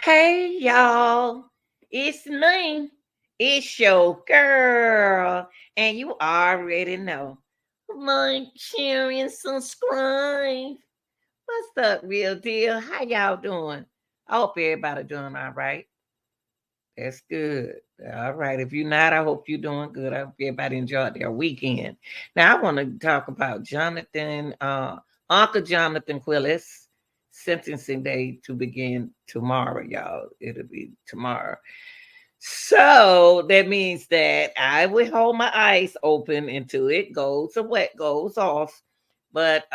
Hey y'all, it's me. It's your girl, and you already know. Like, share, and subscribe. What's up, real deal? How y'all doing? I hope everybody doing all right. That's good. All right. If you're not, I hope you're doing good. I hope everybody enjoyed their weekend. Now I want to talk about Uncle Jonathan Quiles sentencing day to begin tomorrow, y'all. It'll be tomorrow. So that means that I will hold my eyes open until it goes or what goes off. But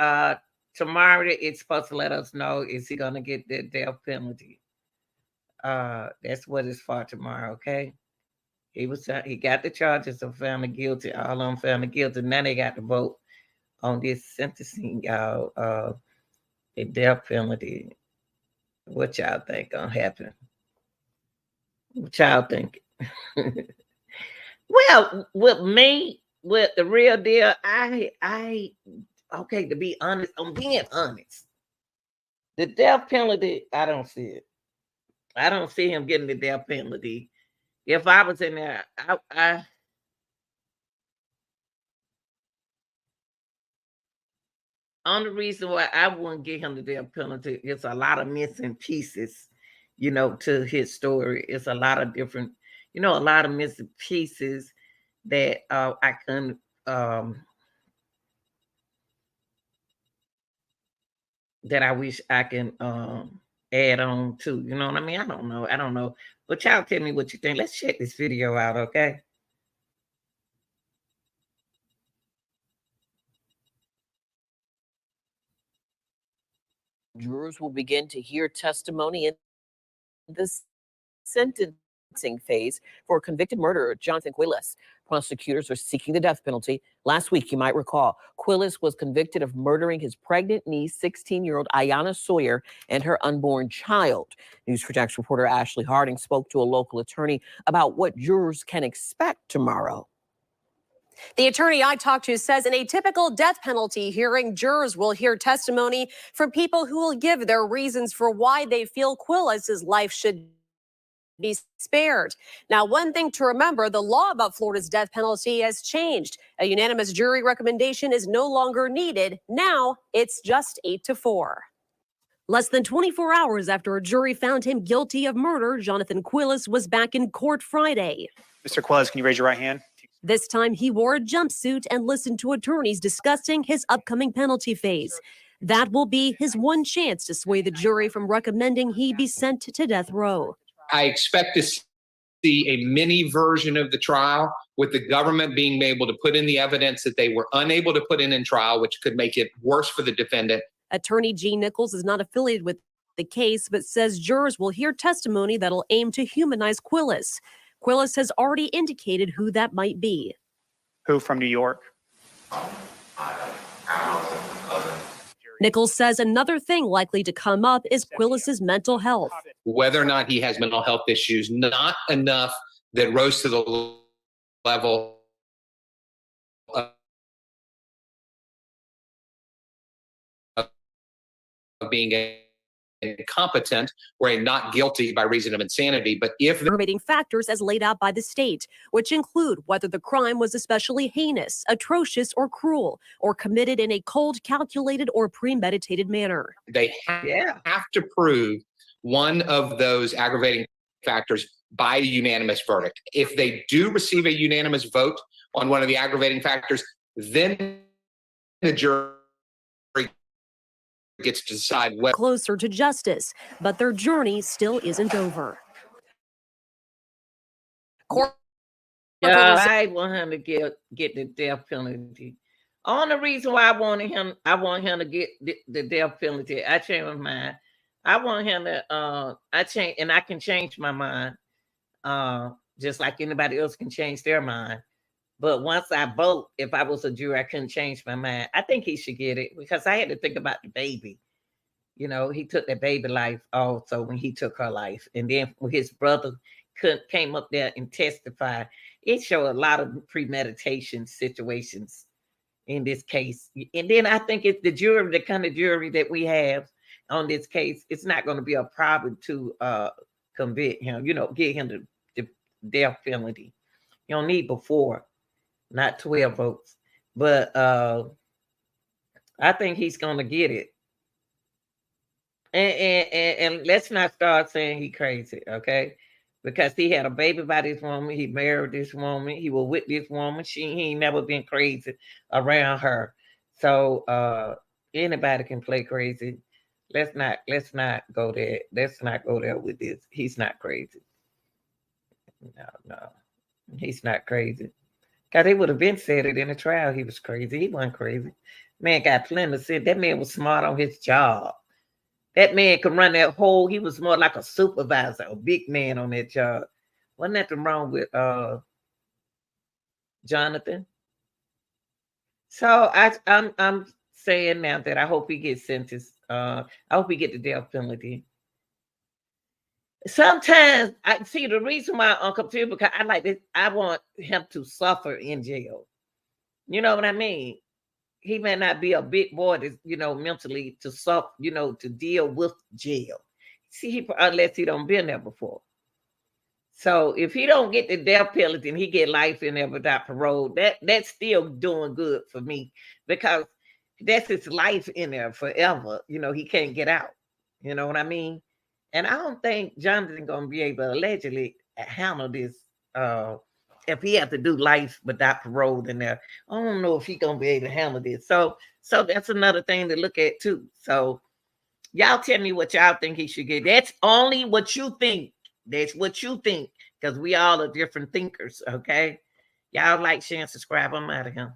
tomorrow it's supposed to let us know, is he gonna get the death penalty? That's what it's for tomorrow, okay? He got the charges of found guilty, all of them found guilty. Now they got to vote on this sentencing, y'all. The death penalty. What y'all think gonna happen? What y'all think? Well, with me, with the real deal, okay, to be honest, I'm being honest. The death penalty, I don't see it. I don't see him getting the death penalty. If I was in there, I only reason why I wouldn't give him the death penalty is a lot of missing pieces, to his story. It's a lot of different, a lot of missing pieces that I couldn't that I wish I can add on to. You know what I mean? I don't know. I don't know. But y'all tell me what you think. Let's check this video out, okay? Jurors will begin to hear testimony in the sentencing phase for convicted murderer Jonathan Quiles. Prosecutors are seeking the death penalty. Last week, you might recall, Quiles was convicted of murdering his pregnant niece, 16-year-old Ayanna Sawyer, and her unborn child. News4Jax reporter Ashley Harding spoke to a local attorney about what jurors can expect tomorrow. The attorney I talked to says in a typical death penalty hearing, jurors will hear testimony from people who will give their reasons for why they feel Quiles' life should be spared. Now, one thing to remember, the law about Florida's death penalty has changed. A unanimous jury recommendation is no longer needed. Now it's just 8-4. Less than 24 hours after a jury found him guilty of murder, Jonathan Quiles was back in court Friday. Mr. Quiles, can you raise your right hand? This time he wore a jumpsuit and listened to attorneys discussing his upcoming penalty phase. That will be his one chance to sway the jury from recommending he be sent to death row. I expect to see a mini version of the trial with the government being able to put in the evidence that they were unable to put in trial, which could make it worse for the defendant. Attorney Gene Nichols is not affiliated with the case, but says jurors will hear testimony that'll aim to humanize Quiles. Quiles has already indicated who that might be. Who from New York? Nichols says another thing likely to come up is Quiles' mental health. Whether or not he has mental health issues, not enough that rose to the level of being incompetent or a not guilty by reason of insanity. But if aggravating factors as laid out by the state, which include whether the crime was especially heinous, atrocious, or cruel, or committed in a cold, calculated, or premeditated manner. They have to prove one of those aggravating factors by a unanimous verdict. If they do receive a unanimous vote on one of the aggravating factors, then the jury gets to decide what. Closer to justice, but their journey still isn't over. I want him to get the death penalty. Only reason why I want him to get the death penalty. I changed my mind. I want him to I can change my mind. Just like anybody else can change their mind. But once I vote, if I was a juror, I couldn't change my mind. I think he should get it because I had to think about the baby. He took that baby life also when he took her life. And then when his brother came up there and testified, it showed a lot of premeditation situations in this case. And then I think it's the kind of jury that we have on this case, it's not going to be a problem to convict him, get him the death penalty. You don't need but 4, not 12 votes. But I think he's gonna get it. And let's not start saying he crazy, okay? Because he had a baby by this woman, he married this woman, he was with this woman. He ain't never been crazy around her. So anybody can play crazy. Let's not go there. Let's not go there with this. He's not crazy. No, he's not crazy. God, they would have been said it in the trial. He was crazy. He wasn't crazy. Man got plenty of sense. That man was smart on his job. That man could run that whole. He was more like a supervisor, a big man on that job. Wasn't nothing wrong with Jonathan. So I'm saying now that I hope he gets sentenced. I hope he get the death penalty. Sometimes I see the reason why I'm confused because I like this. I want him to suffer in jail. You know what I mean? He may not be a big boy to, mentally to suffer, to deal with jail. See, unless he don't been there before. So if he don't get the death penalty and he get life in there without parole, that's still doing good for me because that's his life in there forever. He can't get out. You know what I mean? And I don't think Jonathan gonna be able to allegedly handle this. If he have to do life without parole in there, I don't know if he gonna be able to handle this. So that's another thing to look at too. So y'all tell me what y'all think he should get. That's only what you think. That's what you think, because we all are different thinkers. Okay, y'all like, share, and subscribe. I'm out of here.